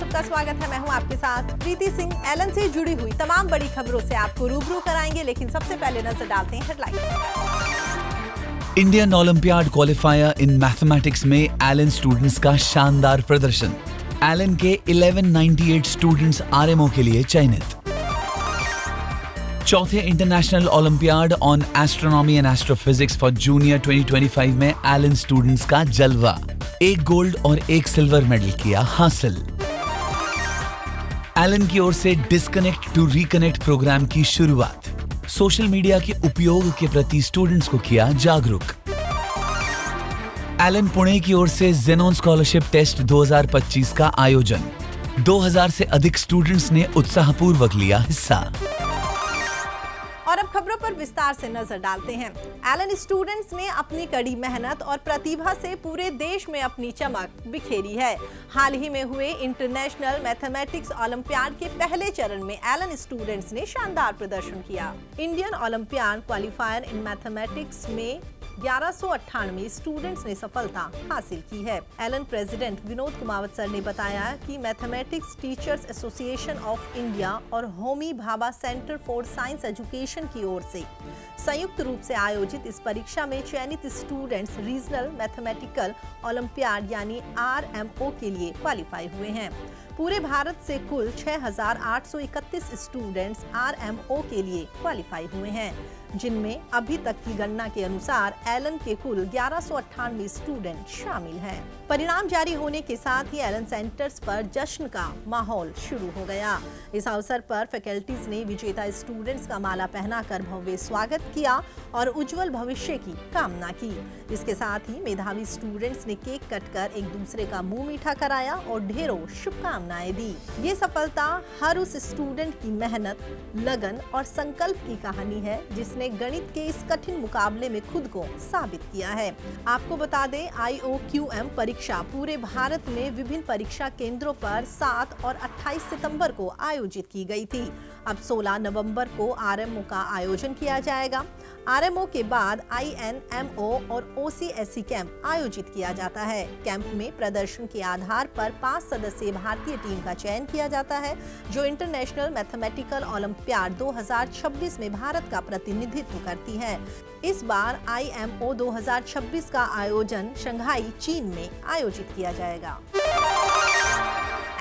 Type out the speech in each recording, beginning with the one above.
सबका स्वागत है। मैं हूं आपके साथ प्रीति सिंह। एलन से जुड़ी हुई तमाम बड़ी खबरों से आपको रूबरू कराएंगे, लेकिन सबसे पहले नजर डालते हैं headlines. Indian Olympiad qualifier in mathematics में एलन स्टूडेंट्स का शानदार प्रदर्शन। एलन के 1198 स्टूडेंट्स आरएमओ के लिए चयनित। चौथे international olympiad on astronomy and astrophysics for junior 2025 में एलन स्टूडेंट्स का जलवा। 1 गोल्ड और 1 सिल्वर मेडल किया हासिल। एलन की ओर से डिस्कनेक्ट टू रिकनेक्ट प्रोग्राम की शुरुआत। सोशल मीडिया के उपयोग के प्रति स्टूडेंट्स को किया जागरूक। एलन पुणे की ओर से जेनॉन स्कॉलरशिप टेस्ट 2025 का आयोजन। 2000 से अधिक स्टूडेंट्स ने उत्साहपूर्वक लिया हिस्सा। और अब खबरों पर विस्तार से नजर डालते हैं। एलन स्टूडेंट्स ने अपनी कड़ी मेहनत और प्रतिभा से पूरे देश में अपनी चमक बिखेरी है। हाल ही में हुए इंटरनेशनल मैथमेटिक्स ओलंपियाड के पहले चरण में एलन स्टूडेंट्स ने शानदार प्रदर्शन किया। Indian Olympiad qualifier in mathematics में 1198 स्टूडेंट्स ने सफलता हासिल की है। एलन प्रेसिडेंट विनोद कुमावत सर ने बताया कि mathematics teachers association of India और Homi Bhabha centre for science education की ओर से संयुक्त रूप से आयोजित इस परीक्षा में चयनित स्टूडेंट्स रीजनल मैथमेटिकल ओलंपियाड यानी आरएमओ के लिए क्वालिफाई हुए हैं। पूरे भारत से कुल 6,831 स्टूडेंट्स आरएमओ के लिए क्वालिफाई हुए हैं, जिनमें अभी तक की गणना के अनुसार एलन के कुल 1198 स्टूडेंट शामिल हैं। परिणाम जारी होने के साथ ही एलन सेंटर्स पर जश्न का माहौल शुरू हो गया। इस अवसर पर फैकल्टीज ने विजेता स्टूडेंट्स का माला पहनाकर भव्य स्वागत किया और उज्जवल भविष्य की कामना की। इसके साथ ही मेधावी स्टूडेंट्स ने केक कटकर एक दूसरे का मुंह मीठा कराया और ढेरों शुभकामनाएं दी। ये सफलता हर उस स्टूडेंट की मेहनत, लगन और संकल्प की कहानी है जिसने गणित के इस कठिन मुकाबले में खुद को साबित किया है। आपको बता दें, IOQM परीक्षा पूरे भारत में विभिन्न परीक्षा केंद्रों पर 7 और 28 सितंबर को आयोजित की गई थी। अब 16 नवंबर को आरएमओ का आयोजन किया जाएगा। आरएमओ के बाद INMO और OCSE कैंप आयोजित किया जाता है। कैंप में प्रदर्शन के आधार पर 5 सदस्यीय भारतीय टीम का चयन किया जाता है, जो इंटरनेशनल मैथमेटिकल ओलंपियाड 2026 में भारत का प्रतिनिधित्व करती है। इस बार IMO 2026 का आयोजन शंघाई, चीन में आयोजित किया जाएगा।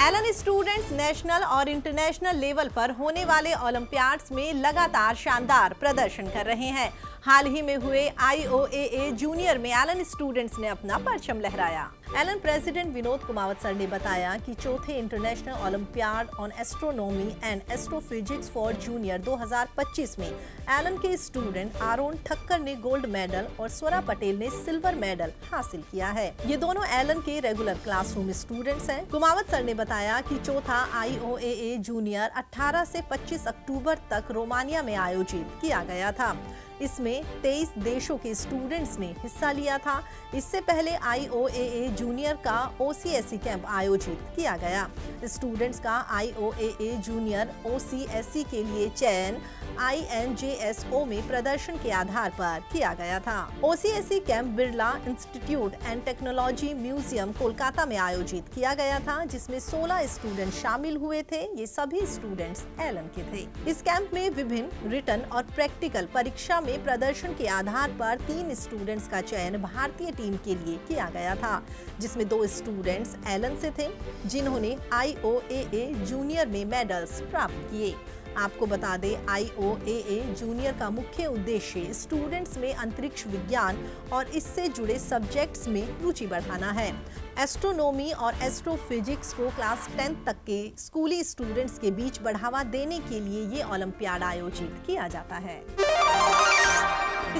एलन स्टूडेंट्स नेशनल और इंटरनेशनल लेवल पर होने वाले ओलंपियाड्स में लगातार शानदार प्रदर्शन कर रहे हैं। हाल ही में हुए IOAA जूनियर में एलन स्टूडेंट्स ने अपना परचम लहराया। Allen president Vinod Kumawat sir ने बताया कि चौथे international olympiad on astronomy and astrophysics for junior 2025 में एलन के स्टूडेंट आरोन ठक्कर ने गोल्ड मेडल और स्वरा पटेल ने सिल्वर मेडल हासिल किया है। ये दोनों एलन के रेगुलर क्लासरूम स्टूडेंट्स हैं। कुमावत सर ने बताया कि चौथा IOAA जूनियर 18 से 25 अक्टूबर तक रोमानिया में आयोजित किया गया था। इसमें 23 देशों के स्टूडेंट्स ने हिस्सा लिया था। इससे पहले IOAA जूनियर का OCSE कैंप आयोजित किया गया। स्टूडेंट्स का IOAA जूनियर OCSE के लिए चयन INJSO में प्रदर्शन के आधार पर किया गया था। OCSE camp Birla institute and technology museum Kolkata में आयोजित किया गया था, जिसमें 16 स्टूडेंट शामिल हुए थे। ये सभी स्टूडेंट्स एलन के थे। इस कैंप में विभिन्न रिटन और प्रैक्टिकल परीक्षा में प्रदर्शन के आधार पर 3 स्टूडेंट्स का चयन भारतीय टीम के लिए किया गया था, जिसमें 2 स्टूडेंट्स एलन से थे, जिन्होंने IOAA जूनियर में मेडल्स प्राप्त किए। आपको बता दें, IOAA जूनियर का मुख्य उद्देश्य स्टूडेंट्स में अंतरिक्ष विज्ञान और इससे जुड़े सब्जेक्ट्स में रुचि बढ़ाना है। एस्ट्रोनॉमी और एस्ट्रोफिजिक्स को क्लास 10 तक के स्कूली स्टूडेंट्स के बीच बढ़ावा देने के लिए ये ओलंपियाड आयोजित किया जाता है।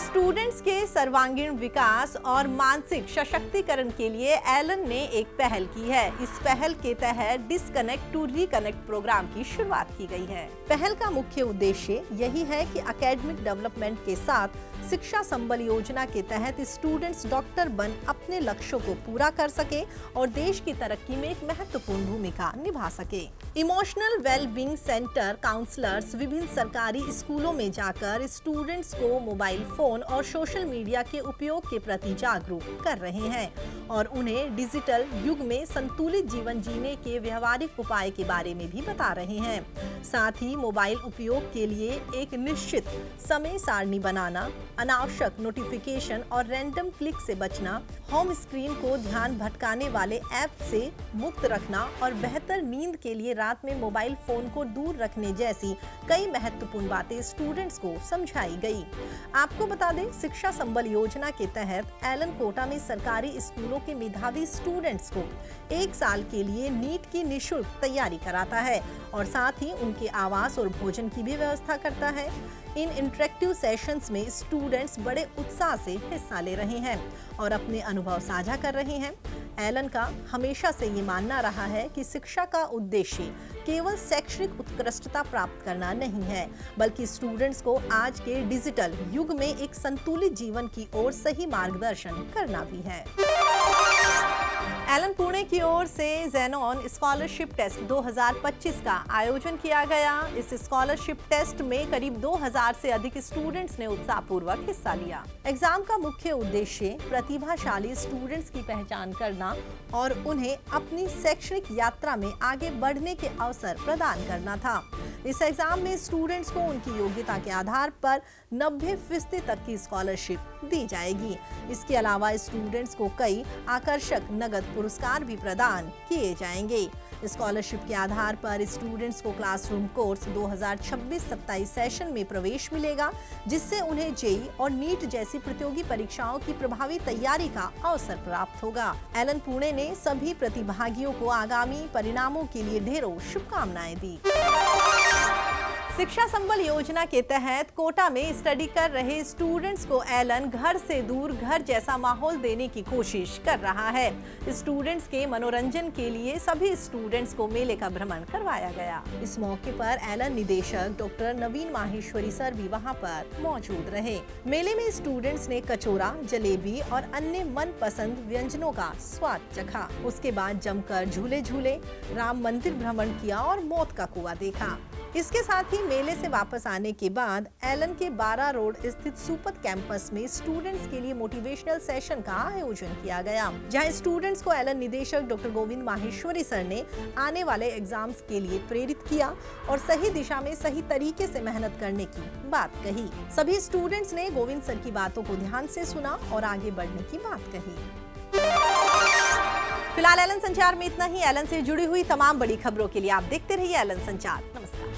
स्टूडेंट्स के सर्वांगीण विकास और मानसिक सशक्तिकरण के लिए एलन ने एक पहल की है। इस पहल के तहत डिस्कनेक्ट टू रिकनेक्ट प्रोग्राम की शुरुआत की गई है। पहल का मुख्य उद्देश्य यही है कि एकेडमिक डेवलपमेंट के साथ शिक्षा संबल योजना के तहत स्टूडेंट्स डॉक्टर बन अपने लक्ष्यों को पूरा कर सके और देश की तरक्की में एक महत्वपूर्ण भूमिका निभा सके। इमोशनल वेलबींग सेंटर काउंसलर्स विभिन्न सरकारी स्कूलों में जाकर स्टूडेंट्स को मोबाइल फोन और सोशल मीडिया के उपयोग के प्रति जागरूक कर रहे हैं और उन्हें डिजिटल युग में संतुलित जीवन जीने के व्यवहारिक उपाय के बारे में भी बता रहे हैं। साथ ही मोबाइल उपयोग के लिए एक निश्चित समय सारणी बनाना, अनावश्यक नोटिफिकेशन और रैंडम क्लिक से बचना, होम स्क्रीन को ध्यान भटकाने वाले ऐप से मुक्त रखना और बेहतर नींद के लिए रात में मोबाइल फोन को दूर रखने जैसी कई महत्वपूर्ण बातें स्टूडेंट्स को समझाई गई। आपको बता दें, शिक्षा संबल योजना के तहत एलन कोटा में सरकारी स्कूलों के मेधावी स्टूडेंट्स को 1 साल के लिए नीट की निःशुल्क तैयारी कराता है और साथ ही उनके आवास और भोजन की भी व्यवस्था करता है। इन इंटरेक्टिव सेशंस में स्टूडेंट्स बड़े उत्साह से हिस्सा ले रहे हैं और अपने अनुभव साझा कर रहे हैं। एलन का हमेशा से ये मानना रहा है कि शिक्षा का उद्देश्य केवल शैक्षणिक उत्कृष्टता प्राप्त करना नहीं है, बल्कि स्टूडेंट्स को आज के डिजिटल युग में एक संतुलित जीवन की ओर सही मार्गदर्शन करना भी है। एलन पुणे की ओर से ज़ेनॉन स्कॉलरशिप टेस्ट 2025 का आयोजन किया गया। इस स्कॉलरशिप टेस्ट में करीब 2000 से अधिक स्टूडेंट्स ने उत्साहपूर्वक हिस्सा लिया। एग्जाम का मुख्य उद्देश्य प्रतिभाशाली स्टूडेंट्स की पहचान करना और उन्हें अपनी शैक्षणिक यात्रा में आगे बढ़ने के अवसर प्रदान करना था। इस एग्जाम में स्टूडेंट्स को उनकी योग्यता के आधार पर 90% तक की स्कॉलरशिप दी जाएगी। इसके अलावा स्टूडेंट्स को कई आकर्षक नगद पुरस्कार भी प्रदान किए जाएंगे। स्कॉलरशिप के आधार पर स्टूडेंट्स को क्लासरूम कोर्स 2026-27 सेशन में प्रवेश मिलेगा, जिससे उन्हें जेईई और नीट जैसी प्रतियोगी परीक्षाओं की प्रभावी तैयारी का अवसर प्राप्त होगा। एलन पुणे ने सभी प्रतिभागियों को आगामी परिणामों के लिए ढेरों शुभकामनाएं दी। शिक्षा संबल योजना के तहत कोटा में स्टडी कर रहे स्टूडेंट्स को एलन घर से दूर घर जैसा माहौल देने की कोशिश कर रहा है। स्टूडेंट्स के मनोरंजन के लिए सभी स्टूडेंट्स को मेले का भ्रमण करवाया गया। इस मौके पर एलन निदेशक डॉक्टर नवीन माहेश्वरी सर भी वहां पर मौजूद रहे। मेले में स्टूडेंट्स ने कचौरा, जलेबी और अन्य मनपसंद व्यंजनों का स्वाद चखा। उसके बाद जमकर झूले झूले, राम मंदिर भ्रमण किया और मौत का कुआं देखा। इसके साथ ही मेले से वापस आने के बाद एलन के 12 रोड स्थित सुपथ कैंपस में स्टूडेंट्स के लिए मोटिवेशनल सेशन का आयोजन किया गया, जहां स्टूडेंट्स को एलन निदेशक डॉक्टर गोविंद माहेश्वरी सर ने आने वाले एग्जाम्स के लिए प्रेरित किया और सही दिशा में सही तरीके से मेहनत करने की बात कही। सभी स्टूडेंट्स ने गोविंद सर की बातों को ध्यान से सुना और आगे बढ़ने की बात कही। फिलहाल एलन संचार में इतना ही। एलन से जुड़ी हुई तमाम बड़ी खबरों के लिए आप देखते रहिए एलन संचार। नमस्कार।